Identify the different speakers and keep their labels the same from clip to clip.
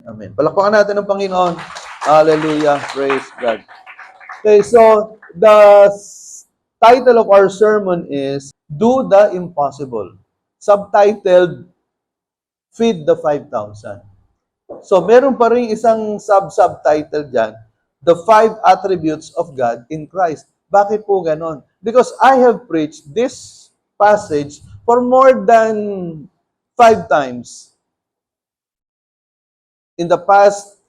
Speaker 1: Amen. Palakpakan natin ang Panginoon. Hallelujah. Praise God. Okay, so the title of our sermon is Do the Impossible. Subtitled, Feed the 5,000. So meron pa rin isang subtitle dyan, The 5 Attributes of God in Christ. Bakit po ganon? Because I have preached this passage for more than 5 times in the past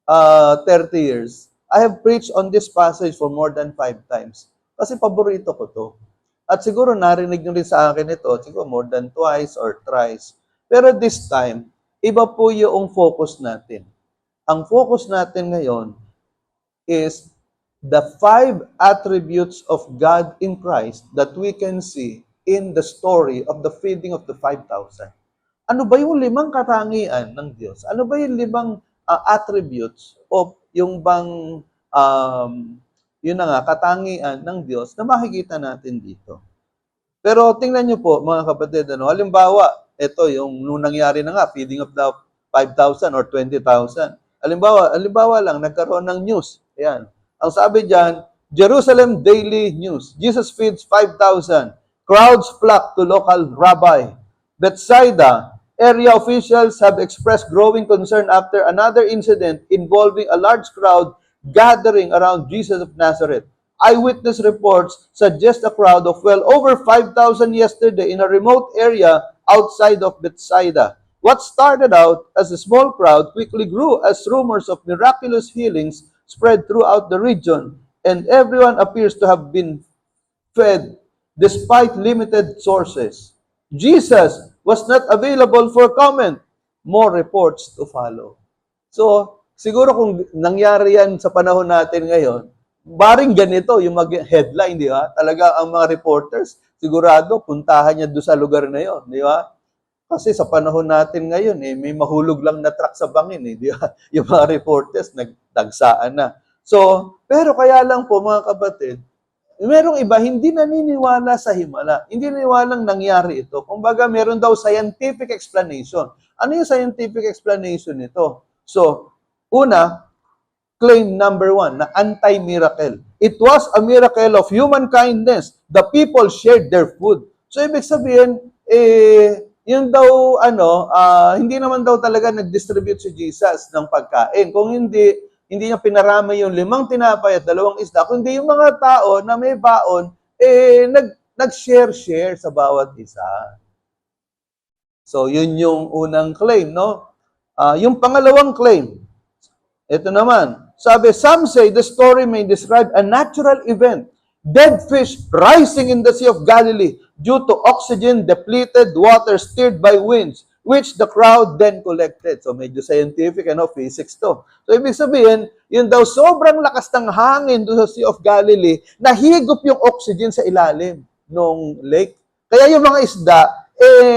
Speaker 1: 30 years. I have preached on this passage for more than 5 times. Kasi paborito ko to. At siguro narinig nyo rin sa akin ito, siguro more than twice or thrice. Pero this time, iba po yung focus natin. Ang focus natin ngayon is the 5 attributes of God in Christ that we can see in the story of the feeding of the 5,000. Ano ba yung 5 katangian ng Diyos? Ano ba yung 5 attributes o yung bang yun na nga, katangian ng Diyos na makikita natin dito? Pero tingnan nyo po, mga kapatid, halimbawa, ito yung nung nangyari na nga, feeding of the 5,000 or 20,000. Halimbawa lang, nagkaroon ng news. Ayan. Ang sabi dyan, Jerusalem Daily News. Jesus feeds 5,000. Crowds flock to local rabbi. Bethsaida, area officials have expressed growing concern after another incident involving a large crowd gathering around Jesus of Nazareth. Eyewitness reports suggest a crowd of well over 5,000 yesterday in a remote area outside of Bethsaida. What started out as a small crowd quickly grew as rumors of miraculous healings spread throughout the region, and everyone appears to have been fed despite limited sources. Jesus was not available for comment. More reports to follow. So, siguro kung nangyari yan sa panahon natin ngayon, baring ganito yung mag-headline, di ba? Talaga ang mga reporters, sigurado, puntahan niya doon sa lugar na yon, di ba? Kasi sa panahon natin ngayon, may mahulog lang na truck sa bangin, di ba? Yung mga reporters, nagdagsaan na. So, pero kaya lang po, mga kapatid, merong iba, hindi naniniwala sa himala. Hindi naniniwalang nangyari ito. Kumbaga, meron daw scientific explanation. Ano yung scientific explanation nito? So, una, claim number 1 na anti-miracle. It was a miracle of human kindness. The people shared their food. So, ibig sabihin, yun daw, hindi naman daw talaga nag-distribute si Jesus ng pagkain. Kung hindi niya pinarami yung 5 tinapay at 2 isda, kundi yung mga tao na may baon, nag-share sa bawat isa. So, yun yung unang claim, no? Yung pangalawang claim, ito naman, sabi, some say the story may describe a natural event, dead fish rising in the Sea of Galilee due to oxygen-depleted water stirred by winds, which the crowd then collected. So, medyo scientific, physics to. So, ibig sabihin, yun daw, sobrang lakas ng hangin doon sa Sea of Galilee, nahigop yung oxygen sa ilalim ng lake. Kaya yung mga isda,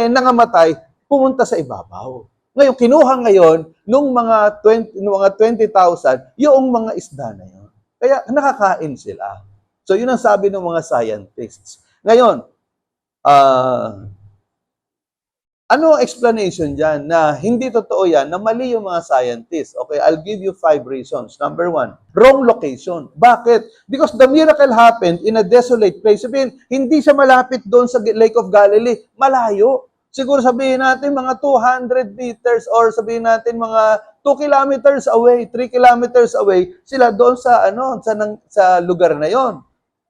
Speaker 1: nangamatay, pumunta sa ibabaw. Ngayon, kinuha ngayon, nung mga 20,000, yung mga isda na yun. Kaya nakakain sila. So, yun ang sabi ng mga scientists. Ngayon, ano ang explanation dyan na hindi totoo yan, na mali yung mga scientists? Okay, I'll give you 5 reasons. Number 1, wrong location. Bakit? Because the miracle happened in a desolate place. Sabihin, hindi siya malapit doon sa Lake of Galilee. Malayo. Siguro sabihin natin mga 200 meters or sabihin natin mga 2 kilometers away, 3 kilometers away, sila doon sa sa lugar na yon.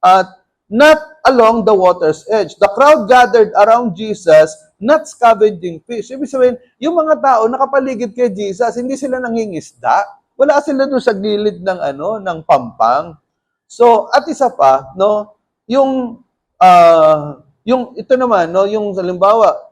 Speaker 1: At not along the water's edge. The crowd gathered around Jesus, not scavenging fish. Ibig sabihin, yung mga tao nakapaligid kay Jesus, hindi sila nangingisda. Wala sila doon sa gilid ng ng pampang. So, at isa pa, yung ito naman, yung halimbawa,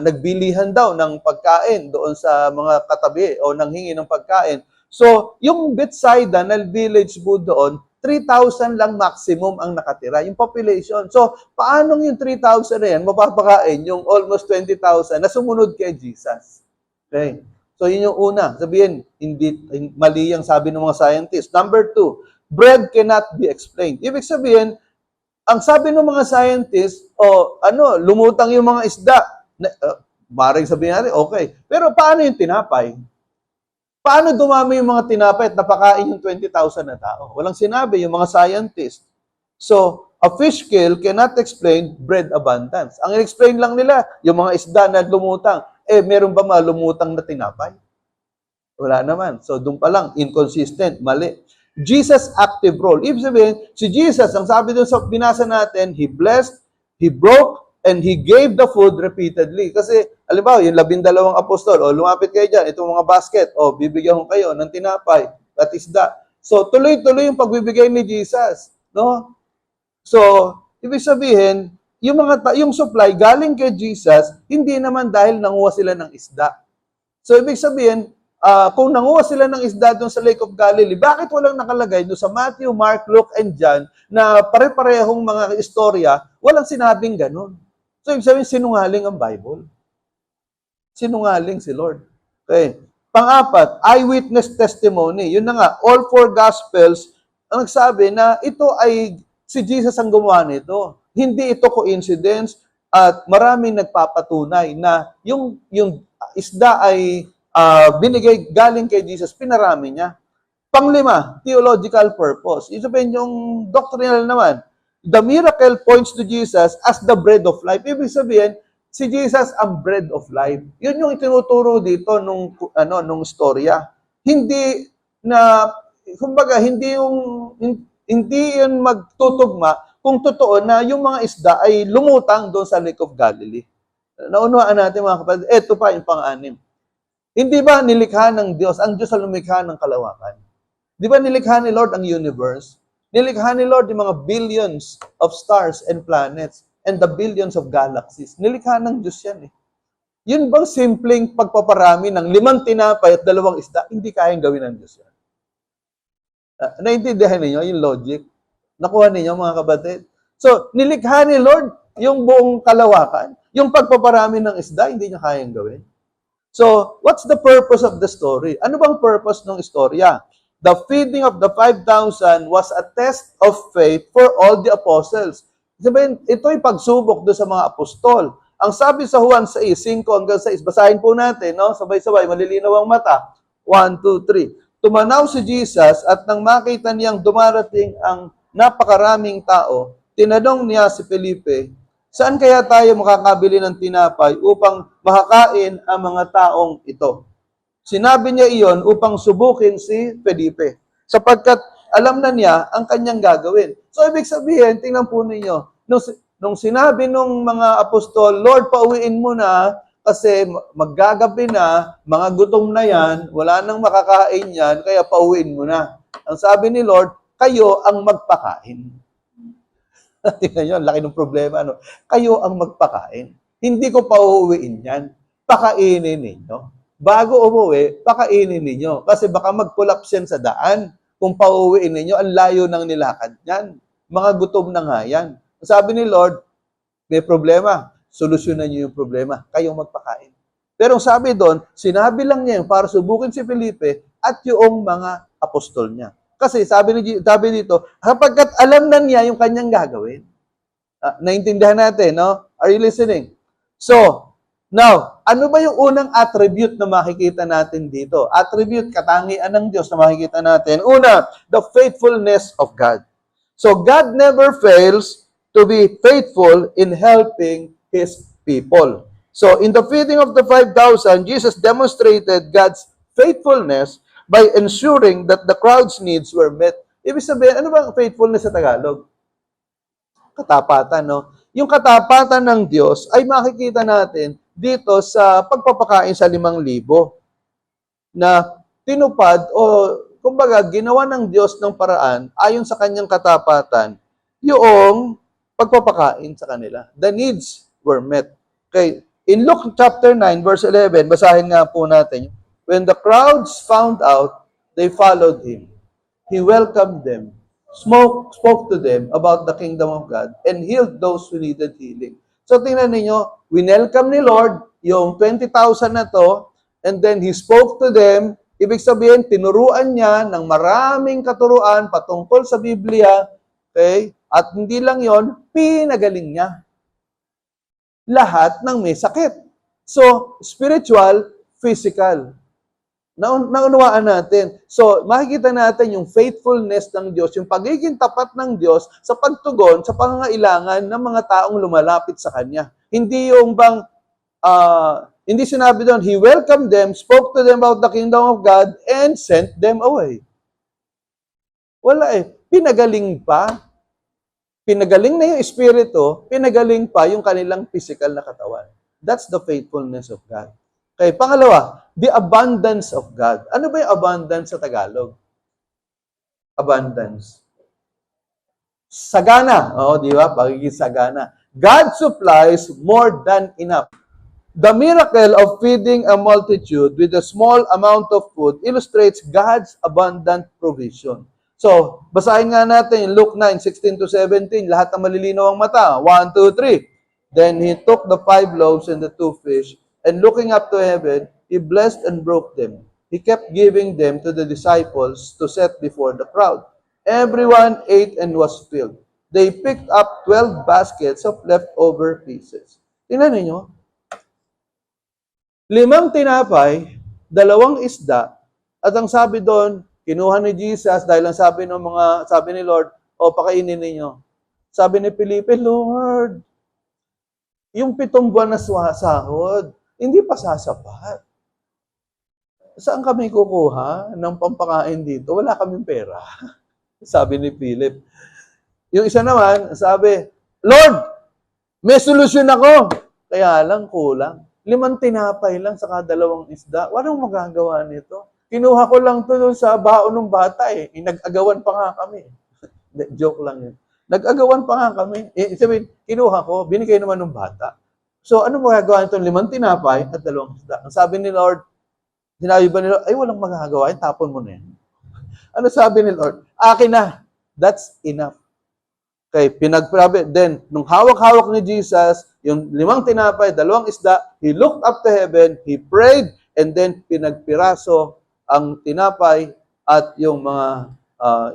Speaker 1: nagbilihan daw ng pagkain doon sa mga katabi o nanghingi ng pagkain. So, yung Bethsaida na village po doon, 3,000 lang maximum ang nakatira, yung population. So, paano yung 3,000 na yan mapapakain yung almost 20,000 na sumunod kay Jesus? Okay. So, yun yung una. Sabihin, hindi, mali yung sabi ng mga scientists. Number 2, bread cannot be explained. Ibig sabihin, ang sabi ng mga scientists, lumutang yung mga isda. Maring sabihin natin, okay. Pero paano yung tinapay? Paano dumami yung mga tinapay at napakain yung 20,000 na tao? Walang sinabi, yung mga scientists. So, a fish kill cannot explain bread abundance. Ang explain lang nila, yung mga isda na lumutang. Meron ba mga lumutang na tinapay? Wala naman. So, doon pa lang, inconsistent, mali. Jesus' active role. Ibig sabihin, si Jesus, ang sabi doon sa binasa natin, He blessed, He broke, and He gave the food repeatedly. Kasi, halimbawa, yung 12 apostol, lumapit kayo dyan, itong mga basket, bibigyan ko kayo ng tinapay at isda. So, tuloy-tuloy yung pagbibigay ni Jesus. No? So, ibig sabihin, yung supply galing kay Jesus, hindi naman dahil nanguha sila ng isda. So, ibig sabihin, kung nanguha sila ng isda doon sa Lake of Galilee, bakit walang nakalagay doon sa Matthew, Mark, Luke, and John na pare-parehong mga istorya, walang sinabing ganun. So, ibig sabihin, sinungaling ang Bible. Sinungaling si Lord. Okay. Pang-apat, eyewitness testimony. Yun na nga, all four Gospels ang nagsabi na ito ay si Jesus ang gumawa nito. Hindi ito coincidence at maraming nagpapatunay na yung isda ay binigay galing kay Jesus, pinarami niya. Panglima, theological purpose. Ibig sabihin yung doctrinal naman, the miracle points to Jesus as the bread of life. Ibig sabihin, si Jesus ang bread of life. Yun yung itinuturo dito nung storya. Hindi na, kumbaga, hindi yun magtutugma kung totoo na yung mga isda ay lumutang doon sa Lake of Galilee. Naunawaan natin mga kapatid, eto pa yung pang-anim. Hindi ba nilikha ng Diyos, ang Diyos ang lumikha ng kalawakan? Di ba nilikha ni Lord ang universe? Nilikha ni Lord yung mga billions of stars and planets and the billions of galaxies. Nilikha ng Diyos yan eh. Yun bang simpleng pagpaparami ng 5 tinapay at 2 isda, hindi kayang gawin ng Diyos yan? Naintindihan niyo yung logic? Nakuha niyo mga kapatid? So, nilikha ni Lord yung buong kalawakan. Yung pagpaparami ng isda, hindi niya kayang gawin. So, what's the purpose of the story? Ano bang purpose ng istorya? The feeding of the 5,000 was a test of faith for all the apostles. Sabihin, ito'y pagsubok doon sa mga apostol. Ang sabi sa Juan 6:5 hanggang 6, basahin po natin, no? Sabay-sabay, malilinaw ang mata. 1, 2, 3. Tumanaw si Jesus at nang makita niyang dumarating ang napakaraming tao, tinanong niya si Felipe, saan kaya tayo makakabili ng tinapay upang makakain ang mga taong ito? Sinabi niya iyon upang subukin si Felipe, sapagkat alam na niya ang kanyang gagawin. So, ibig sabihin, tingnan po ninyo, nung sinabi nung mga apostol, Lord, pauwiin mo na, kasi maggagabi na, mga gutom na yan, wala nang makakain yan, kaya pauwiin mo na. Ang sabi ni Lord, kayo ang magpakain. Tingnan nyo, laki ng problema. Ano? Kayo ang magpakain. Hindi ko pauuwiin yan. Pakainin ninyo. Bago umuwi, pakainin ninyo. Kasi baka mag-collapse yan sa daan. Kung pauuwiin ninyo, ang layo ng nilakad yan. Mga gutom na nga yan. Sabi ni Lord, may problema. Solusyonan nyo yung problema. Kayong magpakain. Pero sabi doon, sinabi lang niya para subukin si Felipe at yung mga apostol niya. Kasi sabi dito, kapagkat alam na niya yung kanyang gagawin. Naintindihan natin, no? Are you listening? So, now, ano ba yung unang attribute na makikita natin dito? Attribute, katangian ng Diyos na makikita natin. Una, the faithfulness of God. So, God never fails to be faithful in helping His people. So, in the feeding of the 5,000, Jesus demonstrated God's faithfulness by ensuring that the crowd's needs were met. Ibig sabihin, ano ba ang faithfulness sa Tagalog? Katapatan, no? Yung katapatan ng Diyos ay makikita natin dito sa pagpapakain sa 5,000 na tinupad o kumbaga ginawa ng Diyos ng paraan ayon sa kanyang katapatan yung pagpapakain sa kanila. The needs were met. Okay. In Luke chapter 9 verse 11, basahin nga po natin. When the crowds found out, they followed Him. He welcomed them, spoke to them about the kingdom of God, and healed those who needed healing. So tingnan ninyo, winelcome ni Lord yung 20,000 na to, and then He spoke to them. Ibig sabihin, tinuruan niya ng maraming katuruan patungkol sa Biblia, okay? At hindi lang yon, pinagaling niya lahat ng may sakit. So, spiritual, physical. Naunawaan natin. So, makikita natin yung faithfulness ng Diyos, yung pagiging tapat ng Diyos sa pagtugon sa pangangailangan ng mga taong lumalapit sa Kanya. Hindi yung bang, hindi sinabi doon, He welcomed them, spoke to them about the kingdom of God, and sent them away. Wala eh. Pinagaling pa. Pinagaling na yung espiritu, pinagaling pa yung kanilang physical na katawan. That's the faithfulness of God. Okay, pangalawa, the abundance of God. Ano ba yung abundance sa Tagalog? Abundance. Sagana. Oo, di ba? Pagiging sagana. God supplies more than enough. The miracle of feeding a multitude with a small amount of food illustrates God's abundant provision. So, basahin nga natin Luke 9:16-17. Lahat ng malilinaw ang mata. 1, 2, 3. Then he took the 5 loaves and the 2 fish, and looking up to heaven, he blessed and broke them. He kept giving them to the disciples to set before the crowd. Everyone ate and was filled. They picked up 12 baskets of leftover pieces. Tingnan ninyo, 5 tinapay, 2 isda, at ang sabi doon, kinuha ni Jesus dahil ang sabi ni Lord, o pakainin ninyo. Sabi ni Felipe, Lord, yung 7 buwan na sahod, hindi pa sasapat. Saan kami kukuha ng pampakain dito? Wala kaming pera. Sabi ni Philip. Yung isa naman, sabi, Lord, may solusyon ako. Kaya lang, kulang. 5 tinapay lang saka 2 isda. Walang magagawa nito. Kinuha ko lang to sa baon ng bata eh. Nag-agawan pa nga kami. Joke lang yun. Nag-agawan pa nga kami. Sabihin, kinuha ko, binigay naman ng bata. So, ano magagawa nito? 5 tinapay at 2 isda. Ang sabi ni Lord, sinabi ba ni Lord, ay walang magagawa, tapon mo na yan. Ano sabi ni Lord? Akin na. That's enough. Okay, pinagprabi. Then, nung hawak-hawak ni Jesus, yung 5 tinapay, 2 isda, he looked up to heaven, he prayed, and then pinagpiraso ang tinapay at yung mga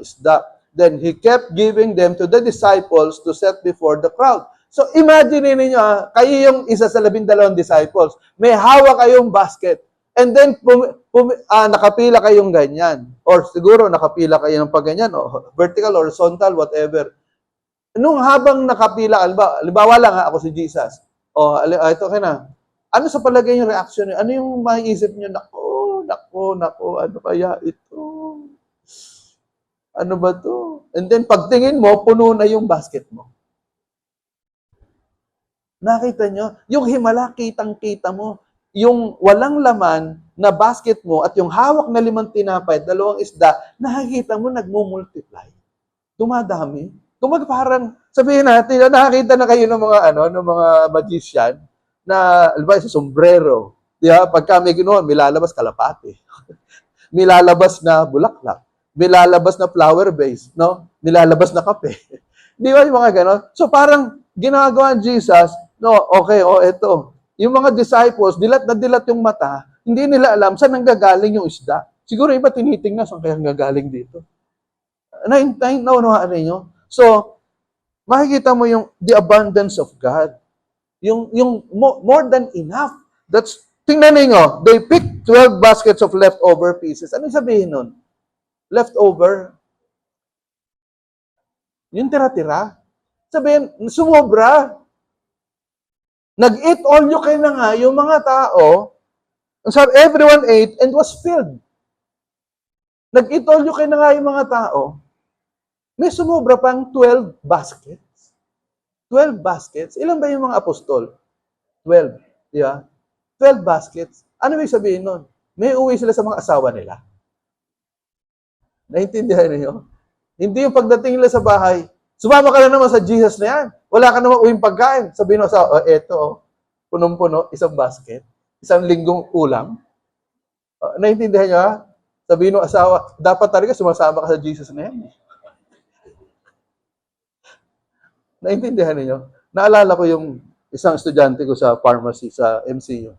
Speaker 1: isda. Then, he kept giving them to the disciples to set before the crowd. So, imagine ninyo, kayo yung isa sa 12 disciples, may hawak kayong basket, and then, nakapila kayong ganyan. Or siguro, nakapila kayo ng pagganyan, o vertical, horizontal, whatever. Nung habang nakapila, halimbawa lang ako si Jesus. O, ito ka na. Ano sa palagay yung reaction niyo? Ano yung maiisip niyo? Nako, ano kaya ito? Ano ba to? And then, pagtingin mo, puno na yung basket mo. Nakita nyo? Yung himala, kitang-kita mo. Yung walang laman na basket mo at yung hawak na 5 tinapay, 2 isda, nakikita mo, nagmumultiply. Dumadami. Parang, sabihin natin, nakakita na kayo ng mga, ng mga magician na, alba, sa sombrero. Di ba? Pagka may ginawa, may lalabas kalapati. May lalabas na bulaklak. May lalabas na flower base, no? May lalabas na kape. Di ba yung mga ganon? So parang ginagawa ni Jesus, no, okay, eto. Yung mga disciples, dilat na dilat yung mata, hindi nila alam saan nanggagaling yung isda. Siguro iba tinitingnan saan kaya nanggagaling dito. Naunawaan ninyo? So, makikita mo yung the abundance of God. Yung more than enough. Tingnan ninyo, they picked 12 baskets of leftover pieces. Ano sabihin nun? Leftover? Yung tira-tira. Sabihin, sumobra. Nag-eat all you can na nga yung mga tao. Sabi, everyone ate and was filled. Nag-eat all you can na nga yung mga tao. May sumobra pang 12 baskets. 12 baskets. Ilan ba yung mga apostol? 12. Di ba? 12 baskets. Ano may sabihin nun? May uwi sila sa mga asawa nila. Naintindihan niyo? Hindi yung pagdating nila sa bahay, sumama ka na naman sa Jesus na yan. Wala ka naman uwing pagkain. Sabihin mo sa, eto, punong-puno, 1 basket, 1 linggong ulam. Naintindihan niyo ha? Sabihin mo asawa, dapat talaga sumasama ka sa Jesus na yan. Naintindihan niyo? Naalala ko yung isang estudyante ko sa pharmacy, sa MCU.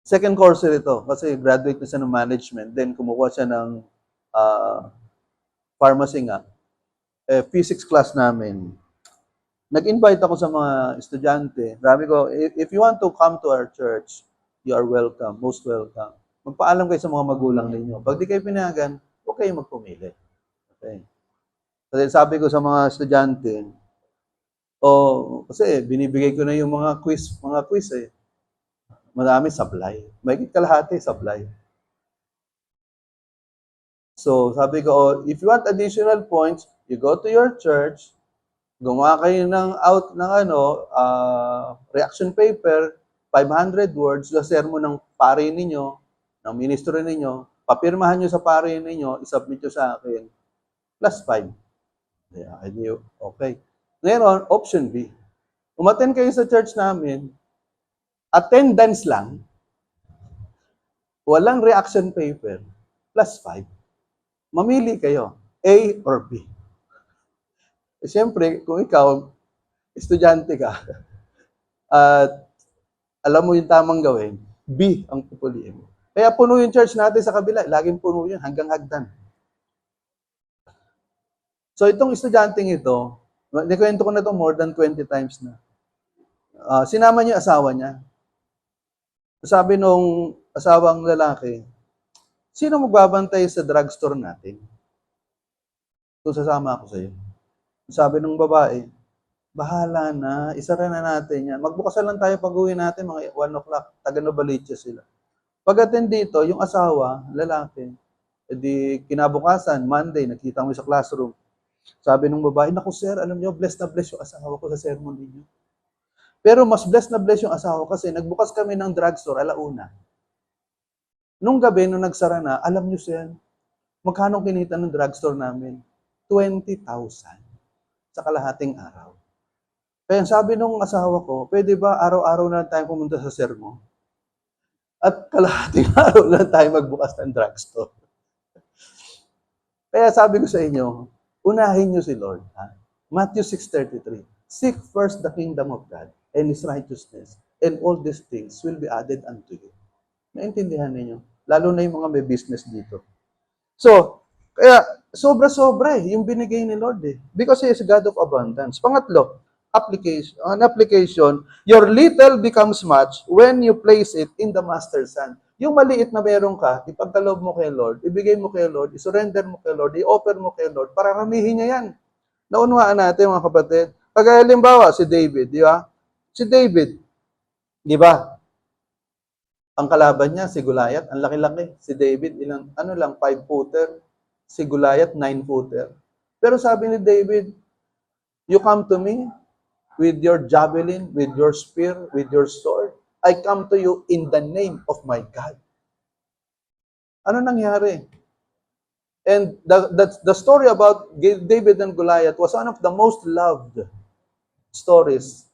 Speaker 1: Second course ito, kasi graduate na siya ng management, then kumukuha siya ng pharmacy nga. Physics class namin. Nag-invite ako sa mga estudyante. Sabi ko, if you want to come to our church, you are welcome, most welcome. Magpaalam kayo sa mga magulang ninyo. Pag di kayo pinayagan, huwag kayong magpumili. Okay. Kasi sabi ko sa mga estudyante, kasi binibigay ko na yung mga quiz eh. Marami sablay. Mahigit kalahati sablay. So, sabi ko, if you want additional points, you go to your church, gumawa kayo ng reaction paper, 500 words, sa sermon ng pare ninyo, ng ministro ninyo, papirmahan nyo sa pare ninyo, isubmit nyo sa akin, plus 5. Okay. Ngayon, option B. Umattend kayo sa church namin, attendance lang, walang reaction paper, plus 5. Mamili kayo, A or B. Siyempre, kung ikaw, estudyante ka, at alam mo yung tamang gawin, B ang pupuliin mo. Kaya puno yung church natin sa kabila. Laging puno yun hanggang hagdan. So itong estudyanteng ito, nikwento ko na ito more than 20 times na. Sinama niya yung asawa niya. Sabi nung asawang lalaki, sino magbabantay sa drugstore natin? Kung sasama ako sa iyo. Sabi ng babae, bahala na, isara na natin yan. Magbukasan lang tayo pag-uwi natin, mga 1 o'clock, taga Novaliches sila. Pag-attend dito, yung asawa, lalaki, edi kinabukasan, Monday, nakita mo sa classroom. Sabi ng babae, naku sir, alam niyo, blessed na blessed yung asawa ko sa sermon ninyo. Pero mas blessed na blessed yung asawa kasi nagbukas kami ng drugstore, 1:00. Nung gabi, nung nagsara na, alam niyo sir, magkano kinita ng drugstore namin? 20,000 sa kalahating araw. Kaya sabi nung asawa ko, pwede ba araw-araw na tayo pumunta sa sermon? At kalahating araw na tayo magbukas ng drugstore. Kaya sabi ko sa inyo, unahin niyo si Lord. Ha? Matthew 6:33. Seek first the kingdom of God and His righteousness, and all these things will be added unto you. Naintindihan ninyo? Lalo na yung mga may business dito. So, kaya sobra-sobra yung binigay ni Lord eh. Because He is God of abundance. Pangatlo, application, your little becomes much when you place it in the Master's hand. Yung maliit na meron ka, ipagkaloob mo kay Lord, ibigay mo kay Lord, isurrender mo kay Lord, i-offer mo kay Lord, para ramihin niya yan. Naunawaan natin mga kapatid. Pag halimbawa, si David, di ba? Si David, di ba? Ang kalaban niya, si Goliath, ang laki-laki. Si David, 5-footer. Si Goliath, 9-footer. Pero sabi ni David, you come to me with your javelin, with your spear, with your sword. I come to you in the name of my God. Ano nangyari? And the story about David and Goliath was one of the most loved stories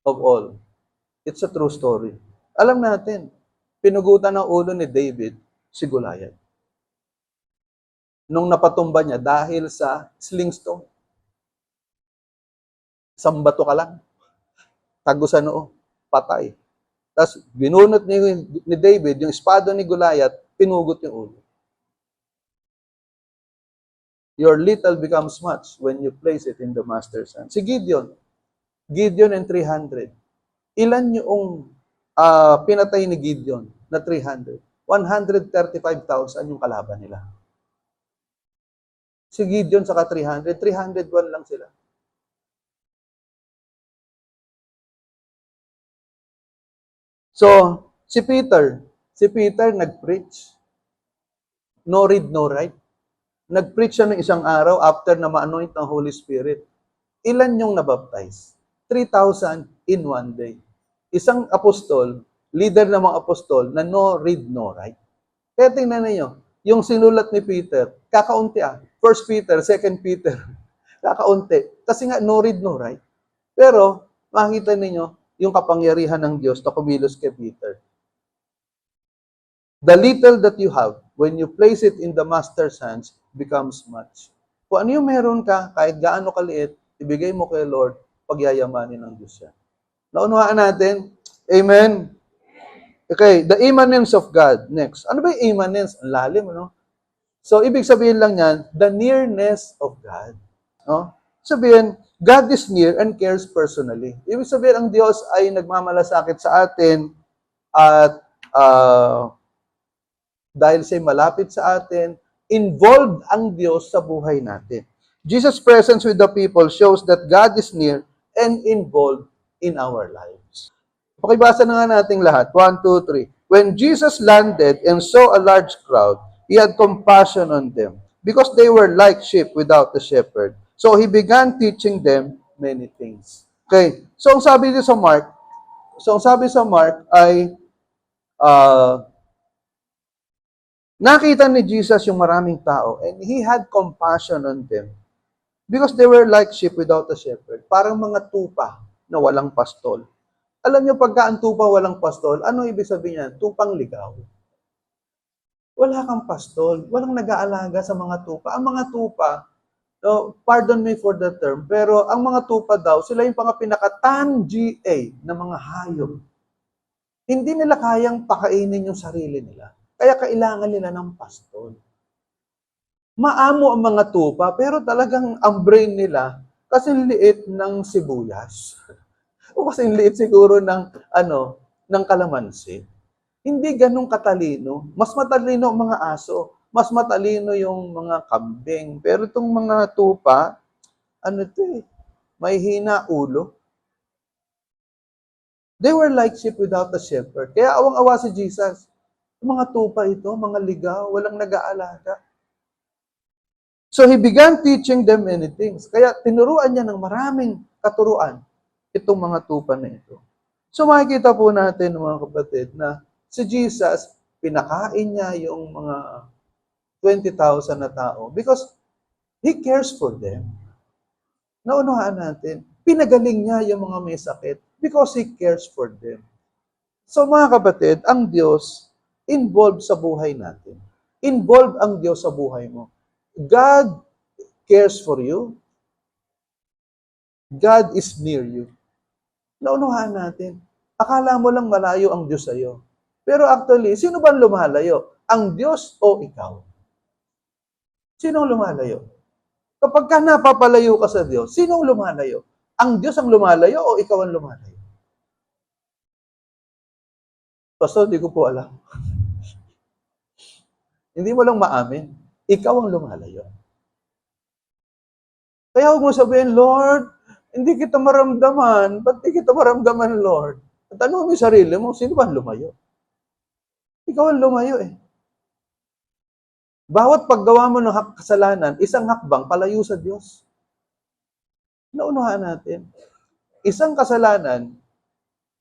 Speaker 1: of all. It's a true story. Alam natin, pinugutan ng ulo ni David si Goliath. Nung napatumba niya dahil sa sling stone. Isang bato ka lang. Tago sa noo. Patay. Tapos binunot ni David yung espada ni Goliath, pinugot yung ulo. Your little becomes much when you place it in the Master's hand. Si Gideon and 300. Ilan yung pinatay ni Gideon na 300? 135,000 yung kalaban nila. Si Gideon saka 300, 301 lang sila. So, si Peter nag-preach. No read, no write. Nag-preach siya ng isang araw after na ma-anoint ng Holy Spirit. Ilan yung nabaptize? 3,000 in one day. Isang apostol, leader ng mga apostol, na no read, no write. Kaya tingnan ninyo, yung sinulat ni Peter, kakaunti 1 Peter, 2 Peter, kakaunti. Kasi nga, no read, no write. Pero, makikita ninyo, yung kapangyarihan ng Diyos na kumilos kay Peter. The little that you have, when you place it in the Master's hands, becomes much. Kung ano yung meron ka, kahit gaano kaliit, ibigay mo kay Lord, pagyayamanin ng Diyos yan. Naunawaan natin? Amen? Okay, the immanence of God. Next. Ano ba yung immanence? Ang lalim, no? So, ibig sabihin lang yan, the nearness of God. No? Sabihin, God is near and cares personally. Ibig sabihin, ang Diyos ay nagmamalasakit sa atin at dahil siya'y malapit sa atin, involved ang Diyos sa buhay natin. Jesus' presence with the people shows that God is near and involved in our lives. Pakibasa na nga natin lahat. 1, 2, 3. When Jesus landed and saw a large crowd, He had compassion on them because they were like sheep without a shepherd. So He began teaching them many things. Okay. So ang sabi dito sa Mark ay nakita ni Jesus yung maraming tao and He had compassion on them because they were like sheep without a shepherd. Parang mga tupa na walang pastol. Alam niyo, pagka ang tupa walang pastol, ano ibig sabihin niyan? Tupang ligaw. Wala kang pastol. Walang nag-aalaga sa mga tupa. Ang mga tupa, pardon me for the term, pero ang mga tupa daw, sila yung mga pinaka-tan-GA na mga hayop. Hindi nila kayang pakainin yung sarili nila. Kaya kailangan nila ng pastol. Maamo ang mga tupa, pero talagang ang brain nila, kasi liit ng sibuyas. O kasi liit siguro ng kalamansi. Hindi ganun katalino. Mas matalino ang mga aso. Mas matalino yung mga kambing. Pero itong mga tupa, may hina ulo. They were like sheep without a shepherd. Kaya awang-awa si Jesus. Mga tupa ito, mga ligaw, walang nag-aalaga. So He began teaching them many things. Kaya tinuruan niya ng maraming katuruan itong mga tupa na ito. So makikita po natin, mga kapatid, na si Jesus, pinakain niya yung mga 20,000 na tao because He cares for them. Naunahan natin, pinagaling niya yung mga may sakit because He cares for them. So mga kapatid, ang Diyos involved sa buhay natin. Involved ang Diyos sa buhay mo. God cares for you. God is near you. Naunahan natin. Akala mo lang malayo ang Diyos sa'yo. Pero actually, sino ba lumalayo? Ang Diyos o ikaw? Sino ang lumalayo? Kapag ka napapalayo ka sa Diyos, sino ang lumalayo? Ang Diyos ang lumalayo o ikaw ang lumalayo? Pastor, di ko po alam. Hindi mo lang maamin. Ikaw ang lumalayo. Kaya huwag mo sabihin, Lord, hindi kita maramdaman. Ba't di kita maramdaman, Lord? Tanong mo yung sarili mo, sino ba lumayo? Ikaw ang lumayo eh. Bawat paggawa mo ng kasalanan, isang hakbang palayo sa Diyos. Naunahan natin. Isang kasalanan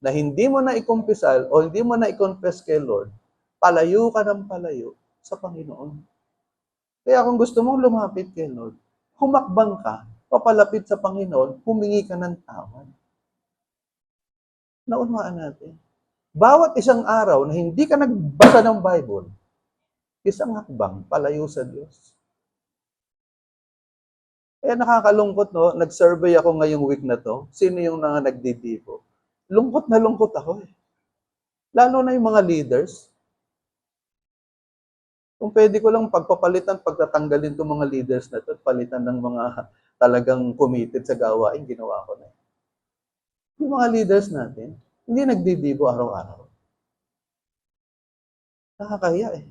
Speaker 1: na hindi mo na ikumpisal o hindi mo na i-confess kay Lord, palayo ka ng palayo sa Panginoon. Kaya kung gusto mong lumapit kay Lord, humakbang ka, papalapit sa Panginoon, humingi ka ng tawad. Naunawaan natin. Bawat isang araw na hindi ka nagbasa ng Bible, isang hakbang palayo sa Diyos. Kaya nakakalungkot, no? Nag-survey ako ngayong week na to. Sino yung nagdidipo? Lungkot na lungkot ako eh. Lalo na yung mga leaders. Kung pwede ko lang pagpapalitan, pagtatanggalin itong mga leaders na ito, palitan ng mga talagang committed sa gawain, ginawa ko na. Yung mga leaders natin, hindi nagdidibo araw-araw. Nakakahiya eh.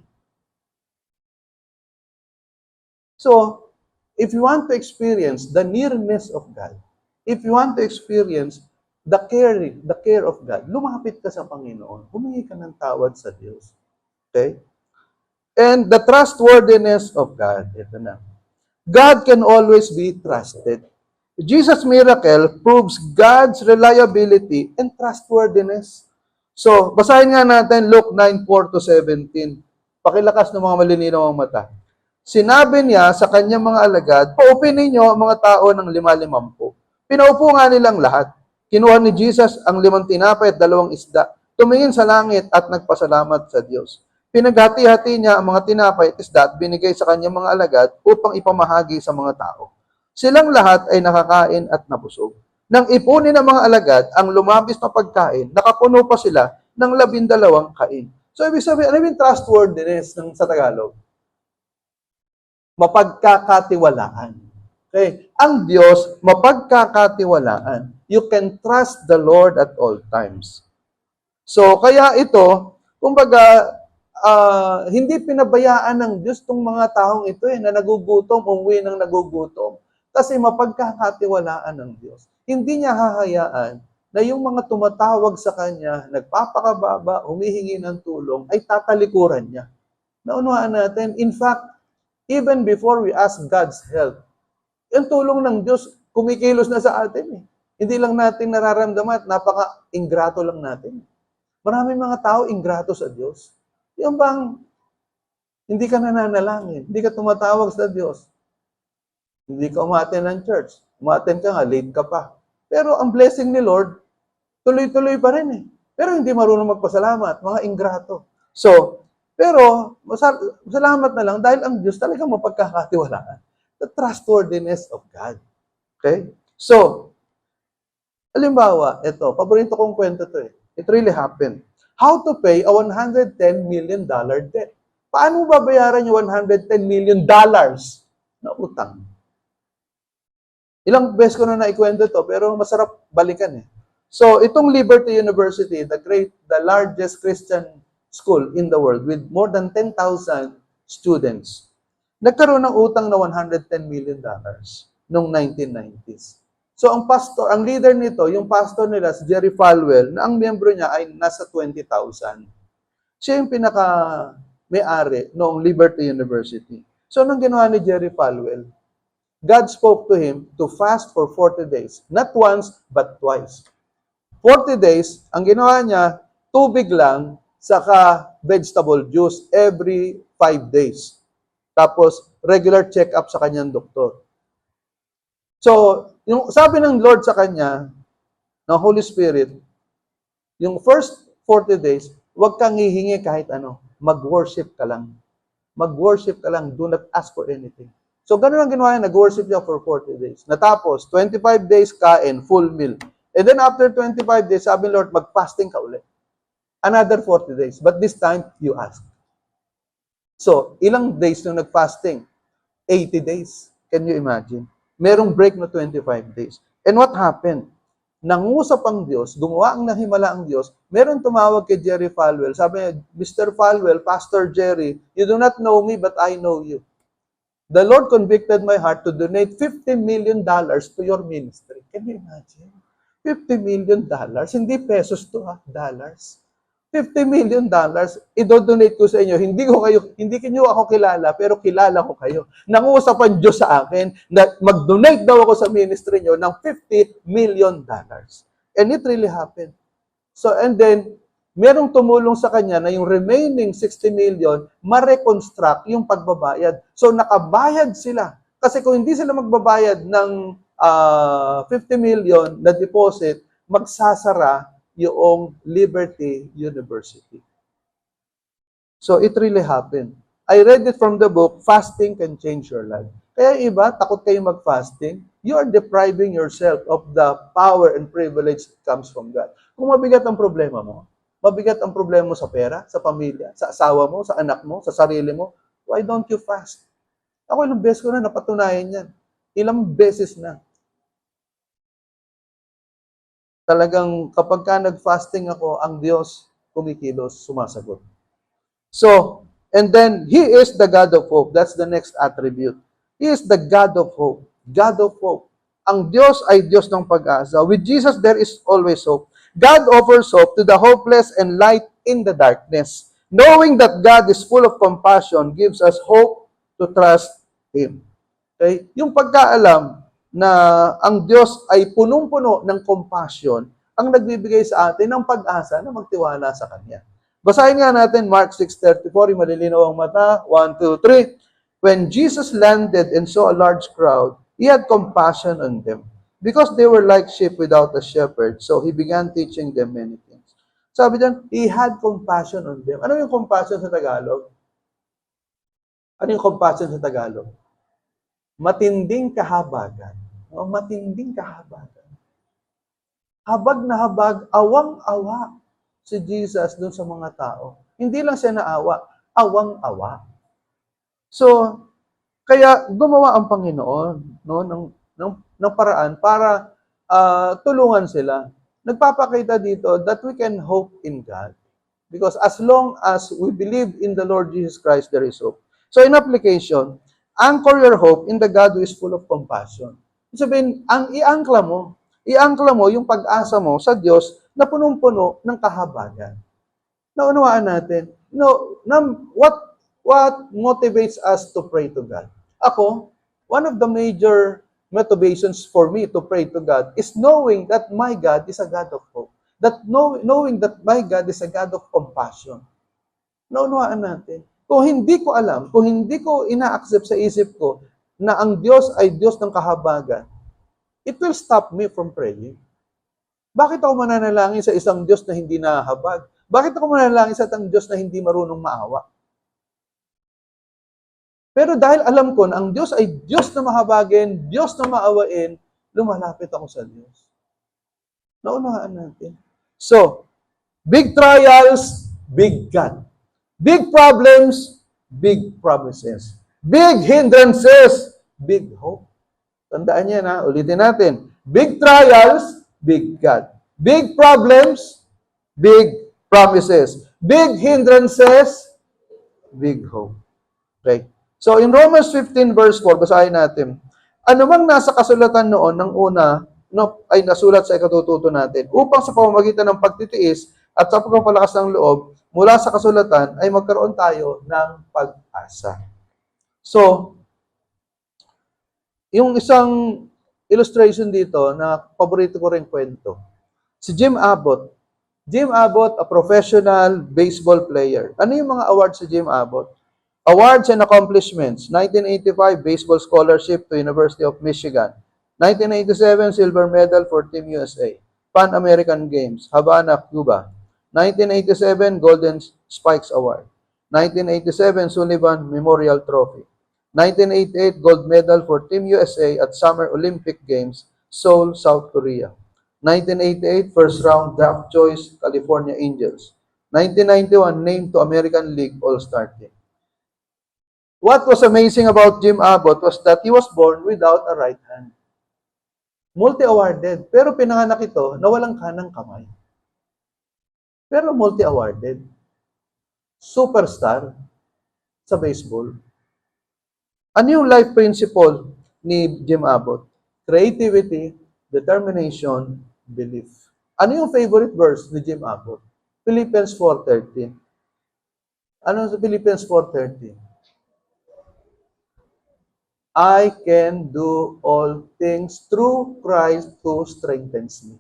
Speaker 1: So, if you want to experience the nearness of God, if you want to experience the care of God, lumapit ka sa Panginoon, humingi ka ng tawad sa Diyos. Okay? And the trustworthiness of God. Ito na. God can always be trusted. Jesus' miracle proves God's reliability and trustworthiness. So, basahin nga natin Luke 9:4-17. Pakilakas ng mga malinaw ang mata. Sinabi niya sa kanyang mga alagad, paupin ninyo ang mga tao ng 5-50. Pinaupo nga nilang lahat. Kinuha ni Jesus ang 5 tinapay at 2 isda. Tumingin sa langit at nagpasalamat sa Diyos. Pinaghati-hati niya ang mga tinapay at isda at binigay sa kanyang mga alagad upang ipamahagi sa mga tao. Silang lahat ay nakakain at nabusog. Nang ipunin ng mga alagad ang lumabis na pagkain, nakapuno pa sila ng 12 kain. So, ibig sabihin, ano yung trustworthiness sa Tagalog? Mapagkakatiwalaan. Okay? Ang Diyos, mapagkakatiwalaan. You can trust the Lord at all times. So, kaya ito, kumbaga, hindi pinabayaan ng Diyos tong mga taong ito na nagugutom, umuwi ng nagugutom. Kasi mapagkakatiwalaan ng Diyos. Hindi niya hahayaan na yung mga tumatawag sa Kanya, nagpapakababa, humihingi ng tulong, ay tatalikuran niya. Naunawaan natin, in fact, even before we ask God's help, yung tulong ng Diyos, kumikilos na sa atin eh. Hindi lang natin nararamdaman at napaka-ingrato lang natin. Maraming mga tao ingrato sa Diyos. Yung bang hindi ka nananalangin, hindi ka tumatawag sa Diyos, hindi ka umaten ng church, umaten ka nga, late ka pa. Pero ang blessing ni Lord, tuloy-tuloy pa rin eh. Pero hindi marunong magpasalamat, mga ingrato. So, pero salamat na lang dahil ang Diyos talagang mapagkakatiwalaan. The trustworthiness of God. Okay? So, halimbawa, ito, paborito kong kwento to eh. It really happened. How to pay a $110 million debt. Paano babayaran yung $110 million na utang? Ilang beses ko na naikwento to, pero masarap balikan eh. So, itong Liberty University, the largest Christian school in the world with more than 10,000 students, nagkaroon ng utang na $110 million noong 1990s. So, ang leader nito, yung pastor nila, si Jerry Falwell, na ang miyembro niya ay nasa 20,000. Siya yung pinaka-may-ari noong Liberty University. So, anong ginawa ni Jerry Falwell? God spoke to him to fast for 40 days. Not once, but twice. 40 days, ang ginawa niya, tubig lang, saka vegetable juice every 5 days. Tapos, regular check-up sa kanyang doktor. So, yung sabi ng Lord sa kanya, ng Holy Spirit, yung first 40 days, huwag kang hihingi kahit ano. Mag-worship ka lang. Mag-worship ka lang. Do not ask for anything. So, ganun ang ginawa niya. Nag-worship niya for 40 days. Natapos, 25 days kain, full meal. And then after 25 days, sabi ng Lord, mag-fasting ka ulit. Another 40 days. But this time, you ask. So, ilang days nung nag-fasting? 80 days. Can you imagine? Merong break na 25 days. And what happened? Nangusap ang Diyos, gumawa ang nahimala ang Diyos, meron tumawag kay Jerry Falwell. Sabi niya, Mr. Falwell, Pastor Jerry, you do not know me, but I know you. The Lord convicted my heart to donate $50 million to your ministry. Can you imagine? $50 million? Hindi pesos to ha, dollars. $50 million, i-donate ko sa inyo. Hindi kinyo ako kilala, pero kilala ko kayo. Nangusap ang Diyos sa akin na mag-donate daw ako sa ministry nyo ng $50 million. And it really happened. So, and then, merong tumulong sa kanya na yung remaining 60 million, ma-reconstruct yung pagbabayad. So, nakabayad sila. Kasi kung hindi sila magbabayad ng 50 million na deposit, magsasara yung Liberty University. So, it really happened. I read it from the book, Fasting Can Change Your Life. Kaya iba, takot kayo mag-fasting, you are depriving yourself of the power and privilege that comes from God. Kung mabigat ang problema mo, mabigat ang problema mo sa pera, sa pamilya, sa asawa mo, sa anak mo, sa sarili mo, why don't you fast? Ako ilang beses ko na napatunayan yan. Ilang beses na. Talagang kapag ka nag-fasting ako, ang Diyos kumikilos, sumasagot. So, and then, He is the God of hope. That's the next attribute. He is the God of hope. God of hope. Ang Diyos ay Diyos ng pag-asa. With Jesus, there is always hope. God offers hope to the hopeless and light in the darkness. Knowing that God is full of compassion gives us hope to trust Him. Okay? Yung pagkaalam na ang Diyos ay punong-puno ng compassion, ang nagbibigay sa atin ng pag-asa na magtiwala sa Kanya. Basahin nga natin Mark 6:34, yung malilinaw ang mata. 1, 2, 3. When Jesus landed and saw a large crowd, He had compassion on them, because they were like sheep without a shepherd. So He began teaching them many things. Sabi diyan, He had compassion on them. Ano yung compassion sa Tagalog? Ano yung compassion sa Tagalog? Matinding kahabagan. O, matinding kahabagan. Habag na habag, awang-awa si Jesus dun sa mga tao. Hindi lang siya naawa, awang-awa. So, kaya gumawa ang Panginoon ng paraan para tulungan sila. nagpapakita dito that we can hope in God. Because as long as we believe in the Lord Jesus Christ, there is hope. So in application, anchor your hope in the God who is full of compassion. Sabihin, iangkla mo yung pag-asa mo sa Diyos na punong-puno ng kahabagan. Naunawaan natin. What motivates us to pray to God? Ako, one of the major motivations for me to pray to God is knowing that my God is a God of hope. Knowing that my God is a God of compassion. Naunawaan natin. Kung hindi ko alam, kung hindi ko ina-accept sa isip ko na ang Diyos ay Diyos ng kahabagan, it will stop me from praying. Bakit ako mananalangin sa isang Diyos na hindi nahahabag? Bakit ako mananalangin sa isang Diyos na hindi marunong maawa? Pero dahil alam ko na ang Diyos ay Diyos na mahabagin, Diyos na maawain, lumalapit ako sa Diyos. Naunawaan natin. So, big trials, big God. Big problems, big promises. Big hindrances, big hope. Tandaan niya na, ulitin natin. Big trials, big God. Big problems, big promises. Big hindrances, big hope. Okay? So, in Romans 15 verse 4, basahin natin. Ano mang nasa kasulatan noon ng una, ay nasulat sa ikatututo natin, upang sa pamamagitan ng pagtitiis at sa pagpapalakas ng loob, mula sa kasulatan, ay magkaroon tayo ng pag-asa. So, yung isang illustration dito na paborito ko rin kwento, si Jim Abbott. Jim Abbott, a professional baseball player. Ano yung mga awards si Jim Abbott? Awards and accomplishments. 1985, baseball scholarship to University of Michigan. 1987, silver medal for Team USA. Pan American Games, Havana, Cuba. 1987, Golden Spikes Award. 1987, Sullivan Memorial Trophy. 1988, gold medal for Team USA at Summer Olympic Games, Seoul, South Korea. 1988, first round draft choice, California Angels. 1991, named to American League All-Star Team. What was amazing about Jim Abbott was that he was born without a right hand. Multi-awarded. Pero pinanganak ito na walang kanang kamay. Pero multi-awarded. Superstar sa baseball. Ano yung life principle ni Jim Abbott? Creativity, determination, belief. Ano yung favorite verse ni Jim Abbott? Philippians 4:13. Ano sa Philippians 4:13? I can do all things through Christ who strengthens me.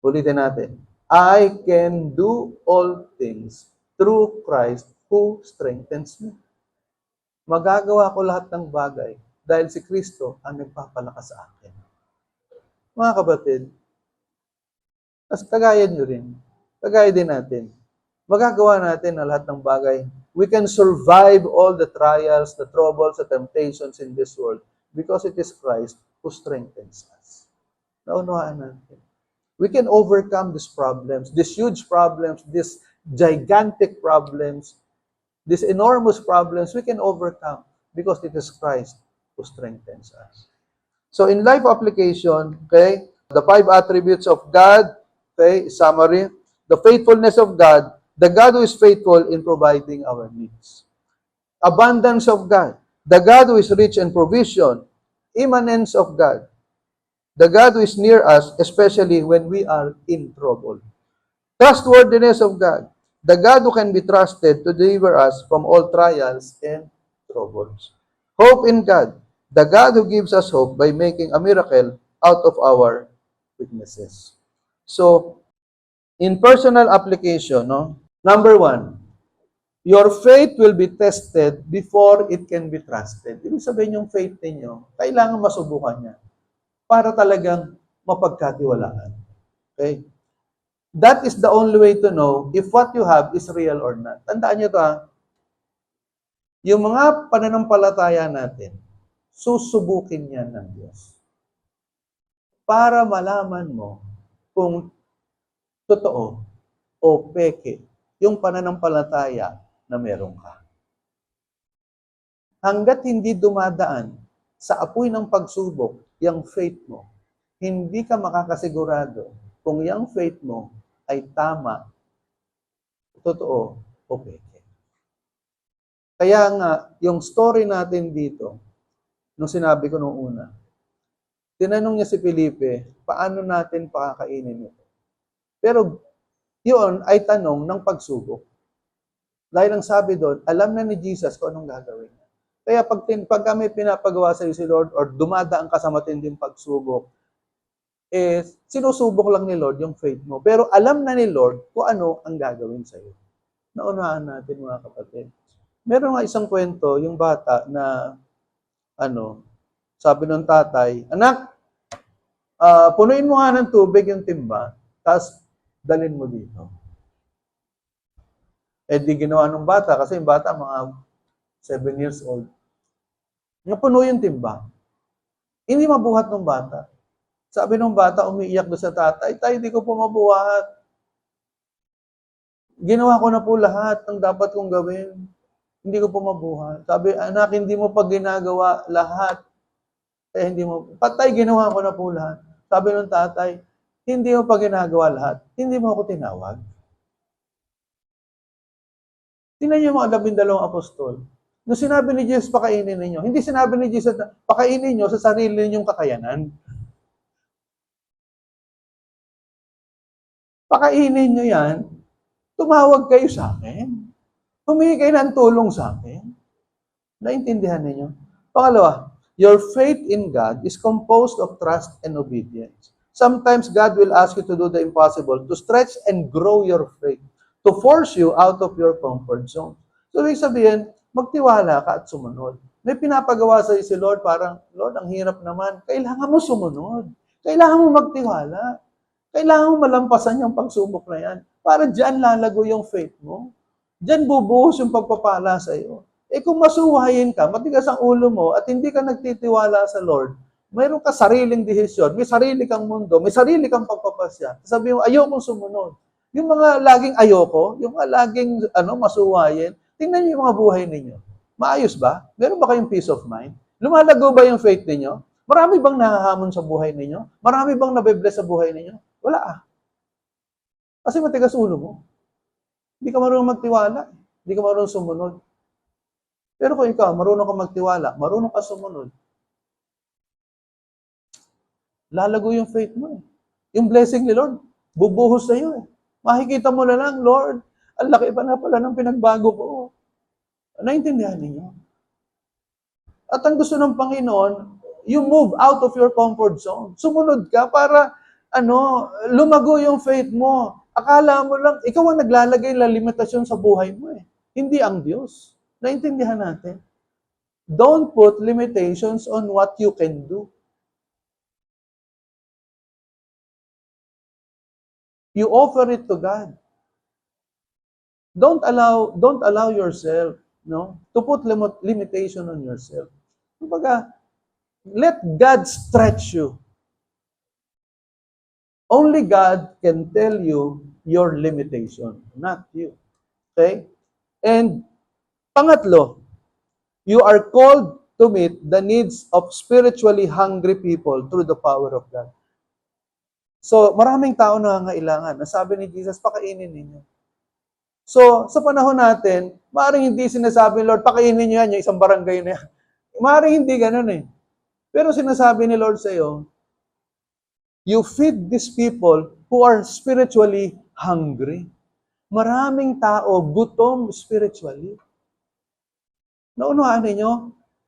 Speaker 1: Ulitin natin. I can do all things through Christ who strengthens me. Magagawa ko lahat ng bagay dahil si Kristo ang nagpapalakas sa akin. Mga kapatid, kagaya nyo rin, kagaya din natin, magagawa natin ang lahat ng bagay. We can survive all the trials, the troubles, the temptations in this world because it is Christ who strengthens us. Naunawaan natin. We can overcome these problems, these huge problems, these gigantic problems, these enormous problems, we can overcome because it is Christ who strengthens us. So in life application, okay, the 5 attributes of God, okay, summary, the faithfulness of God, the God who is faithful in providing our needs. Abundance of God, the God who is rich in provision, immanence of God, the God who is near us, especially when we are in trouble. Trustworthiness of God, the God who can be trusted to deliver us from all trials and troubles. Hope in God, the God who gives us hope by making a miracle out of our weaknesses. So, in personal application, no? Number 1, your faith will be tested before it can be trusted. Ibig sabihin yung faith ninyo, kailangan masubukan niya para talagang mapagkatiwalaan. Okay? That is the only way to know if what you have is real or not. Tandaan niyo ito, ha? Yung mga pananampalataya natin, susubukin yan ng Diyos. Para malaman mo kung totoo o peke yung pananampalataya na meron ka. Hanggat hindi dumadaan sa apoy ng pagsubok yung faith mo, hindi ka makakasigurado kung yung faith mo ay tama, totoo, o peke. Kaya nga, yung story natin dito, nung sinabi ko nung una, tinanong niya si Felipe, paano natin pakakainin ito? Pero yun ay tanong ng pagsubok. Dahil ang sabi doon, alam na ni Jesus kung anong gagawin. Kaya pag kami pinapagawa sa iyo si Lord or dumadaan ka sa matinding pagsubok, sinusubok lang ni Lord yung faith mo. Pero alam na ni Lord kung ano ang gagawin sa iyo. Naunahan natin mga kapatid. Meron nga isang kwento, yung bata na, sabi ng tatay, anak, punuin mo nga ng tubig yung timba, tapos dalhin mo dito. Di ginawa ng bata, kasi yung bata mga 7 years old. Napuno yung timba. Hindi mabuhat ng bata. Sabi ng bata, umiiyak doon sa tatay, tay, hindi ko po mabuhat. Ginawa ko na po lahat ng dapat kong gawin. Hindi ko po mabuhat. Sabi, anak, hindi mo pa ginagawa lahat. Hindi mo, patay, ginawa ko na po lahat. Sabi ng tatay, hindi mo pa ginagawa lahat. Hindi mo ako tinawag. Tingnan niyo mga 12 apostol. Nung sinabi ni Jesus, pakainin ninyo, hindi sinabi ni Jesus, pakainin niyo sa sarili ninyong kakayanan. Pakainin niyo yan, tumawag kayo sa akin. Humingi kayo ng tulong sa akin. Naintindihan ninyo? Pangalawa, your faith in God is composed of trust and obedience. Sometimes God will ask you to do the impossible, to stretch and grow your faith, to force you out of your comfort zone. So, ibig sabihin, magtiwala ka at sumunod. May pinapagawa sa iyo si Lord, parang, Lord, ang hirap naman. Kailangan mo sumunod. Kailangan mo magtiwala. Kailangan mo malampasan yung pagsubok na yan. Para dyan lalago yung faith mo. Dyan bubuhos yung pagpapala sa iyo. Kung masuwayin ka, matigas ang ulo mo, at hindi ka nagtitiwala sa Lord, mayroon ka sariling desisyon, may sarili kang mundo, may sarili kang pagpapasya. Sabi mo, ayokong sumunod. Yung mga laging ayoko, yung mga laging masuwayin, tingnan niyo yung mga buhay ninyo. Maayos ba? Meron ba kayong peace of mind? Lumalago ba yung faith ninyo? Marami bang nahahamon sa buhay ninyo? Marami bang nabibless sa buhay ninyo? Wala. Kasi matigas ulo mo. Hindi ka marunong magtiwala. Hindi ka marunong sumunod. Pero kung ikaw, marunong ka magtiwala, marunong ka sumunod, lalago yung faith mo eh. Yung blessing ni Lord, bubuhos sa iyo eh. Makikita mo na lang, Lord, ang laki pa na pala ng pinagbago ko. Naintindihan ninyo? At ang gusto ng Panginoon, you move out of your comfort zone. Sumunod ka para, lumago yung faith mo. Akala mo lang, ikaw ang naglalagay ng limitasyon sa buhay mo eh. Hindi ang Diyos. Naintindihan natin? Don't put limitations on what you can do. You offer it to God. Don't allow yourself, to put limitation on yourself. Kumbaga, let God stretch you. Only God can tell you your limitation, not you. Okay? And pangatlo, you are called to meet the needs of spiritually hungry people through the power of God. So, maraming tao nangangailangan. Nasabi ni Jesus, pakainin ninyo. So, sa panahon natin, maaaring hindi sinasabi ni Lord, pakainin niyo yan, yung isang barangay na yan. Maaaring hindi ganun eh. Pero sinasabi ni Lord sa iyo, you feed these people who are spiritually hungry. Maraming tao gutom spiritually. Naunuhaan ninyo?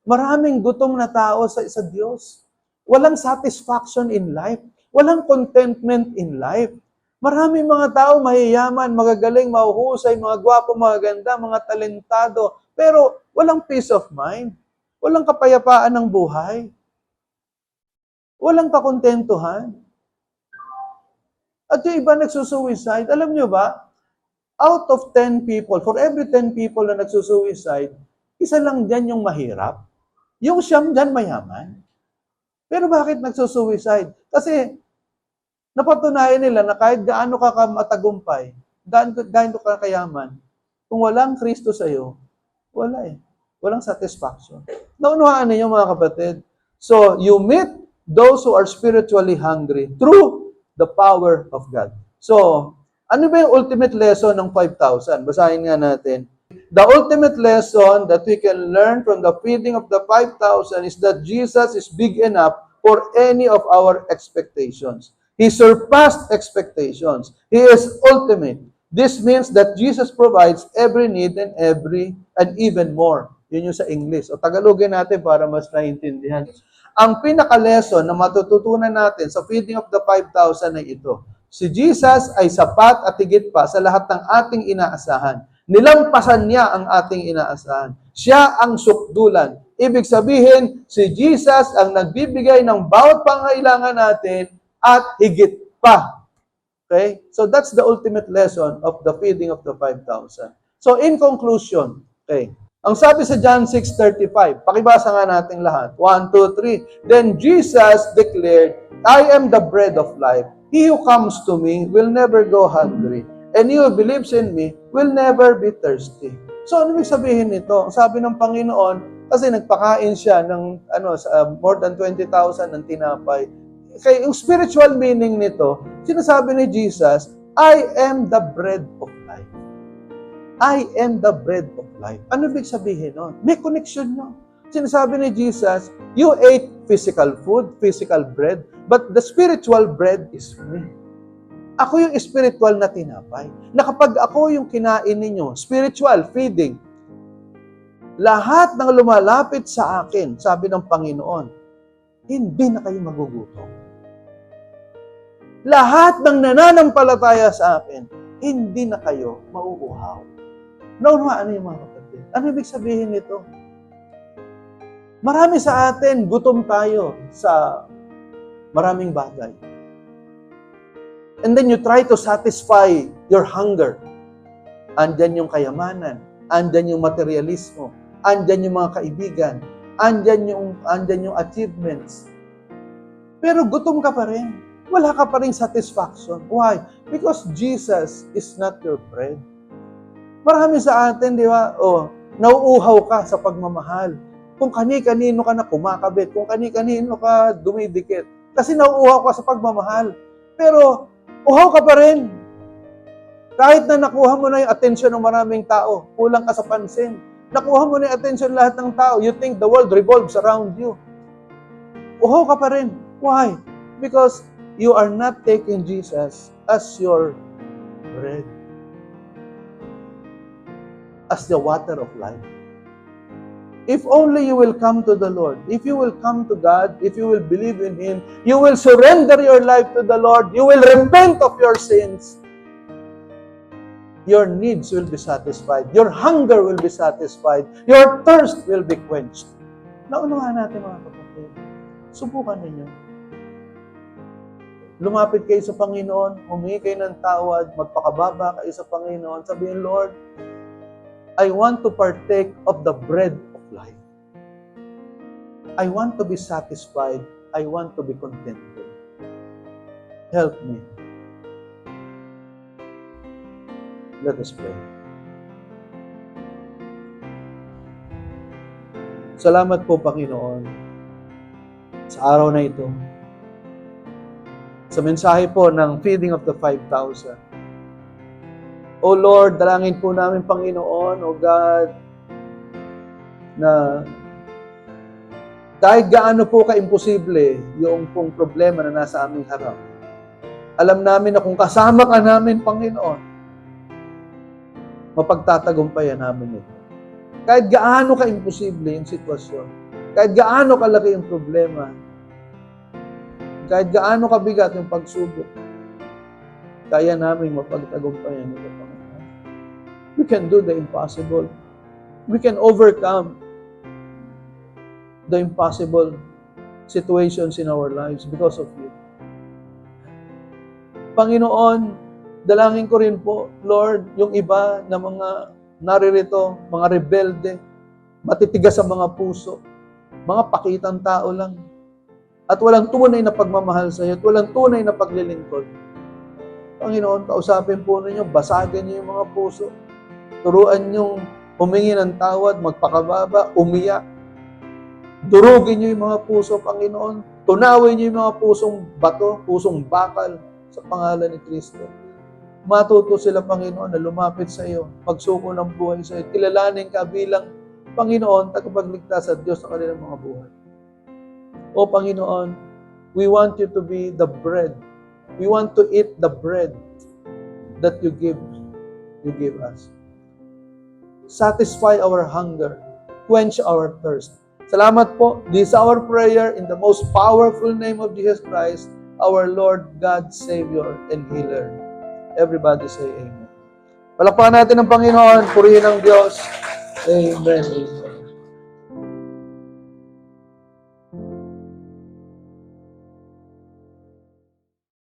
Speaker 1: Maraming gutom na tao sa Diyos. Walang satisfaction in life. Walang contentment in life. Maraming mga tao mahiyaman, magagaling, mahuhusay, mga gwapo, mga ganda, mga talentado, pero walang peace of mind. Walang kapayapaan ng buhay. Walang kakontentuhan. At yung iba nagsusuicide, alam nyo ba, out of 10 people, for every 10 people na nagsusuicide, isa lang dyan yung mahirap. Yung siyam dyan mayaman. Pero bakit nagsusuicide? Kasi napatunayan nila na kahit gaano ka matagumpay, gaano ka kayaman, kung walang Kristo sa iyo, wala eh. Walang satisfaction. Naunuhaan ninyo mga kapatid. So, you meet those who are spiritually hungry through the power of God. So, ano ba yung ultimate lesson ng 5,000? Basahin nga natin. The ultimate lesson that we can learn from the feeding of the 5,000 is that Jesus is big enough for any of our expectations. He surpassed expectations. He is ultimate. This means that Jesus provides every need and even more. Yun yung sa English. O Tagalogin natin para mas naiintindihan. Ang pinaka-lesson na matututunan natin sa feeding of the 5,000 ay ito. Si Jesus ay sapat at higit pa sa lahat ng ating inaasahan. Nilampasan niya ang ating inaasahan. Siya ang sukdulan. Ibig sabihin, si Jesus ang nagbibigay ng bawat pangailangan natin at higit pa. Okay? So that's the ultimate lesson of the feeding of the 5,000. So in conclusion, okay, ang sabi sa John 6:35, pakibasa nga natin lahat. 1, 2, 3. Then Jesus declared, I am the bread of life. He who comes to me will never go hungry, and he who believes in me will never be thirsty. So ano ibig sabihin nito? Ang sabi ng Panginoon, kasi nagpakain siya ng more than 20,000 ng tinapay. Kaya yung spiritual meaning nito, sinasabi ni Jesus, I am the bread of life. I am the bread of life. Ano ibig sabihin nun? May connection nyo. Sinasabi ni Jesus, you ate physical food, physical bread, but the spiritual bread is me. Ako yung spiritual na tinapay. Na kapag ako yung kinain ninyo, spiritual feeding, lahat ng lumalapit sa akin, sabi ng Panginoon, hindi na kayo magugutom. Lahat ng nananampalataya sa akin, hindi na kayo mauuhaw. Naunawaan yung mga kapatid. Ano ibig sabihin nito? Marami sa atin, gutom tayo sa maraming bagay. And then you try to satisfy your hunger. Andyan yung kayamanan, andyan yung materialismo, andyan yung mga kaibigan, andyan yung achievements. Pero gutom ka pa rin. Wala ka pa rin satisfaction. Why? Because Jesus is not your bread. Marami sa atin, di ba? Nauuhaw ka sa pagmamahal. Kung kani-kanino ka na kumakabit, kung kani-kanino ka dumidikit. Kasi nauuhaw ka sa pagmamahal. Pero, uhaw ka pa rin. Kahit na nakuha mo na yung atensyon ng maraming tao, kulang ka sa pansin. Nakuha mo na yung atensyon lahat ng tao, you think the world revolves around you. Uhaw ka pa rin. Why? Because you are not taking Jesus as your bread, as the water of life. If only you will come to the Lord, if you will come to God, if you will believe in Him, you will surrender your life to the Lord, you will repent of your sins, your needs will be satisfied, your hunger will be satisfied, your thirst will be quenched. Naunawahan natin mga kapatid. Subukan ninyo. Lumapit kayo sa Panginoon, humingi kayo ng tawad, magpakababa kayo sa Panginoon, sabihin, Lord, I want to partake of the bread of life. I want to be satisfied. I want to be contented. Help me. Let us pray. Salamat po, Panginoon, sa araw na ito. Sa mensahe po ng feeding of the 5,000. O Lord, dalangin po namin, Panginoon, O God, na kahit gaano po ka-imposible yung pong problema na nasa aming harap, alam namin na kung kasama ka namin, Panginoon, mapagtatagumpayan namin ito. Kahit gaano ka-imposible yung sitwasyon, kahit gaano kalaki yung problema, kahit gaano kabigat yung pagsubok, kaya namin mapagtagumpayan ito, Panginoon. We can do the impossible. We can overcome the impossible situations in our lives because of you. Panginoon, dalangin ko rin po, Lord, yung iba na mga naririto, mga rebelde, matitigas sa mga puso, mga pakitang tao lang, at walang tunay na pagmamahal sa iyo, at walang tunay na paglilingkod. Panginoon, kausapin po ninyo, basagin niyo yung mga puso, turuan niyong humingi ng tawad, magpakababa, umiyak. Durugin niyo yung mga puso, Panginoon. Tunawin niyo yung mga pusong bato, pusong bakal sa pangalan ni Kristo. Matuto sila, Panginoon, na lumapit sa iyo, magsuko ng buhay sa iyo, kilalanin ka bilang Panginoon, tagapagligtas at Diyos sa kanilang mga buhay. O Panginoon, we want you to be the bread. We want to eat the bread that you give us. Satisfy our hunger, quench our thirst. Salamat po. This is our prayer in the most powerful name of Jesus Christ, our Lord, God, Savior, and Healer. Everybody say Amen. Palakpakan natin ang Panginoon. Purihin ang Diyos. Amen.